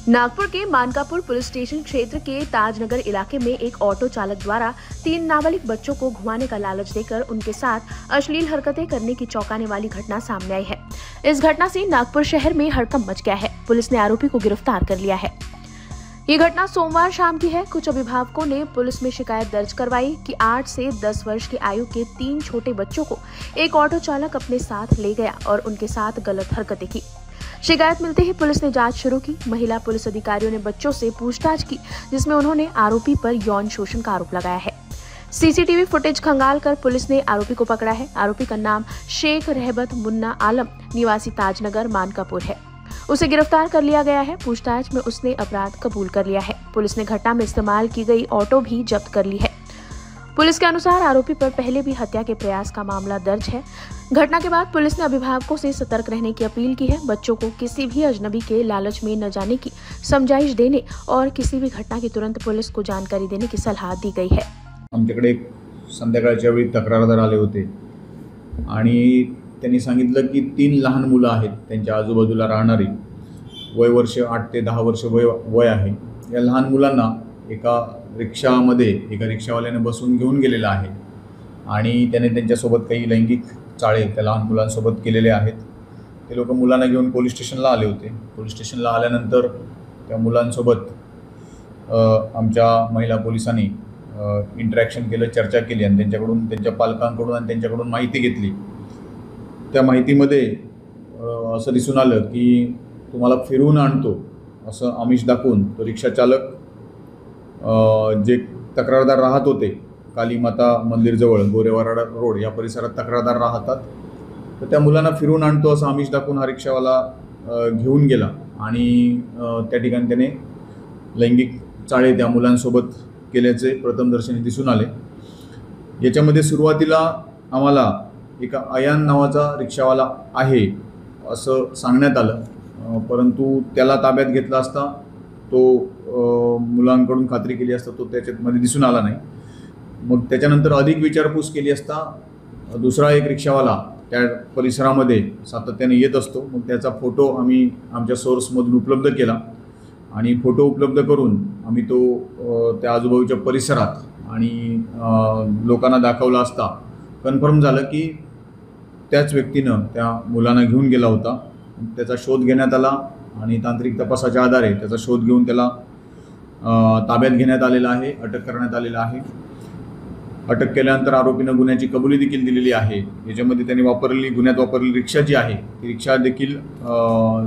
नागपुर के Mankapur police station क्षेत्र के ताजनगर इलाके में एक ऑटो चालक द्वारा 3 नाबालिग बच्चों को घुमाने का लालच देकर उनके साथ अश्लील हरकतें करने की चौंकाने वाली घटना सामने आई है। इस घटना से नागपुर शहर में हड़कंप मच गया है। पुलिस ने आरोपी को गिरफ्तार कर लिया है। ये घटना सोमवार शाम की है। कुछ अभिभावकों ने पुलिस में शिकायत दर्ज करवाई कि 8 से 10 वर्ष की आयु के 3 छोटे बच्चों को एक ऑटो चालक अपने साथ ले गया और उनके साथ गलत हरकतें की। शिकायत मिलते ही पुलिस ने जांच शुरू की। महिला पुलिस अधिकारियों ने बच्चों से पूछताछ की, जिसमें उन्होंने आरोपी पर यौन शोषण का आरोप लगाया है। सीसीटीवी फुटेज खंगालकर पुलिस ने आरोपी को पकड़ा है। आरोपी का नाम शेख रहबत मुन्ना आलम निवासी ताजनगर मानकापुर है। उसे गिरफ्तार कर लिया गया है। पूछताछ में उसने अपराध कबूल कर लिया है। पुलिस ने घटना में इस्तेमाल की गई ऑटो भी जब्त कर ली है। पुलिस के अनुसार आरोपी पर पहले भी हत्या के प्रयास का मामला दर्ज है। घटना के बाद पुलिस ने अभिभावकों से सतर्क रहने की अपील की है। बच्चों को किसी भी अजनबी के लालच में न जाने की समझाइश देने और किसी भी घटना की तुरंत पुलिस को जानकारी देने की सलाह दी गई है। आमच्याकडे एक संध्याकाळच्या वेळी तक्रारदार आले होते आणि त्यांनी सांगितलं की 3 लहान मुलं आहेत त्यांच्या आजूबाजूला राहणारी, वय वर्ष 8 ते 10 वर्ष वय आहे। या लहान मुलांना एका रिक्षावाल्याने बसून घेऊन गेलेला आहे आणि त्याने त्यांच्यासोबत काही लैंगिक चाळे त्या लहान मुलांसोबत केलेले आहेत। ते लोक मुलांना घेऊन पोलीस स्टेशनला आले होते। पोलीस स्टेशनला आल्यानंतर त्या मुलांसोबत आमच्या महिला पोलिसांनी इंटरॅक्शन केलं, चर्चा केली आणि त्यांच्याकडून, त्यांच्या पालकांकडून आणि त्यांच्याकडून माहिती घेतली। त्या माहितीमध्ये असं दिसून आलं की तुम्हाला फिरवून आणतो असं आमिष दाखवून तो रिक्षा चालक जे तक्रारदार राहत होते कालीमाता मंदिरजवळ गोरेवाडा रोड या परिसरात तक्रारदार राहतात, तर त्या मुलांना फिरवून आणतो असं आमिष दाखवून हा रिक्षावाला घेऊन गेला आणि त्या ठिकाणी त्याने लैंगिक चाळे त्या मुलांसोबत केल्याचे प्रथमदर्शनी दिसून आले। याच्यामध्ये सुरुवातीला आम्हाला एका अयान नावाचा रिक्षावाला आहे असं सांगण्यात आलं, परंतु त्याला ताब्यात घेतला असता तो मुलांकडून खात्री केली असता तो त्याच्यामध्ये दिसून आला नाही। मग त्याच्यानंतर अधिक विचारपूस केली असता दुसरा एक रिक्षावाला त्या परिसरामध्ये सातत्याने येत असतो। मग त्याचा फोटो आम्ही आमच्या सोर्समधून उपलब्ध केला आणि फोटो उपलब्ध करून आम्ही तो त्या आजूबाजूच्या परिसरात आणि लोकांना दाखवला असता कन्फर्म झालं की त्याच व्यक्तीनं त्या मुलांना घेऊन गेला होता। त्याचा शोध घेण्यात आला आणि तांत्रिक तपासाच्या आधारे त्याचा शोध घेऊन त्याला ताब्यात घेण्यात आलेला आहे, अटक करण्यात आलेला आहे। अटक केल्यानंतर आरोपीनं गुन्ह्याची कबुली देखील दिलेली आहे। याच्यामध्ये त्यांनी गुन्ह्यात वापरलेली रिक्षा जी आहे ती रिक्षा देखील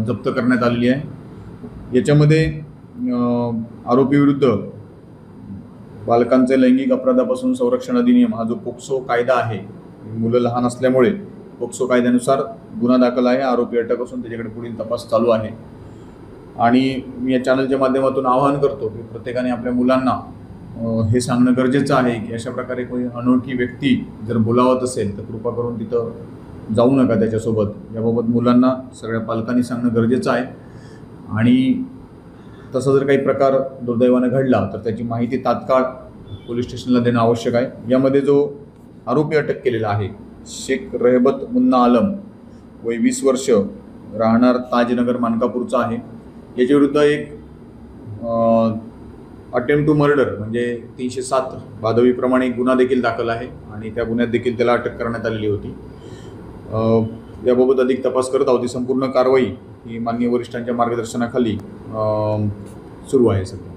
जप्त करण्यात आलेली आहे। याच्यामध्ये आरोपीविरुद्ध बालकांचे लैंगिक अपराधापासून संरक्षण अधिनियम हा जो पोक्सो कायदा आहे, मुलं लहान असल्यामुळे पोक्सो कायद्यानुसार गुन्हा दाखल आहे। आरोपी अटक असून त्याच्याकडे पुढील तपास चालू आहे आणि मी या चॅनलच्या माध्यमातून आवाहन करतो की प्रत्येकाने आपल्या मुलांना हे सांगणं गरजेचं आहे की अशा प्रकारे कोणी अनोळखी व्यक्ती जर बोलावत असेल तर कृपा करून तिथं जाऊ नका त्याच्यासोबत। याबाबत मुलांना सगळ्या पालकांनी सांगणं गरजेचं आहे आणि तसा जर काही प्रकार दुर्दैवाने घडला तर त्याची माहिती तात्काळ पोलीस स्टेशनला देणं आवश्यक आहे। यामध्ये जो आरोपी अटक केलेला आहे शेख रहबत मुन्ना आलम, वय 20 वर्ष, राहणार ताजनगर मानकापूरचा आहे। याच्याविरुद्ध एक अटेम्प्ट टू मर्डर म्हणजे 307 भादवीप्रमाणे एक गुन्हा देखील दाखल आहे आणि त्या गुन्ह्यात देखील त्याला अटक करण्यात आलेली होती। याबाबत अधिक तपास करत आहोत। ही संपूर्ण कारवाई ही माननीय वरिष्ठांच्या मार्गदर्शनाखाली सुरू आहे सध्या।